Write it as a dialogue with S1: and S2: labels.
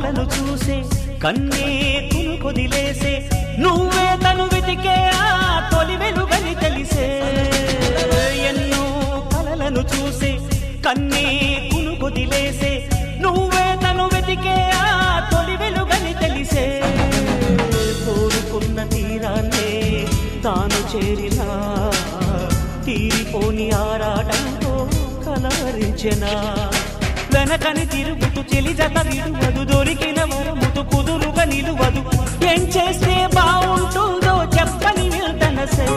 S1: కలలను చూసే కన్నే కొదిలేసే నువ్వే తను వెతికే ఆ తొలి వెలుగని తెలిసే ఎన్నో కలలను చూసే కన్నే కొదిలేసే నువ్వే తను వెతికే ఆ తొలి వెలుగని తెలిసే కోరుకున్న తీరాన్నే తాను చేరినా తీరిపోని ఆరాటంతో కలవరించెనా వెనకని తిరుగుతూ చెలి జత విడువదు దొరికిన వరముతు కుదురుగా నిలువదు ఏం చేస్తే బాగుంటుందో చెప్పని వెళ్తనసే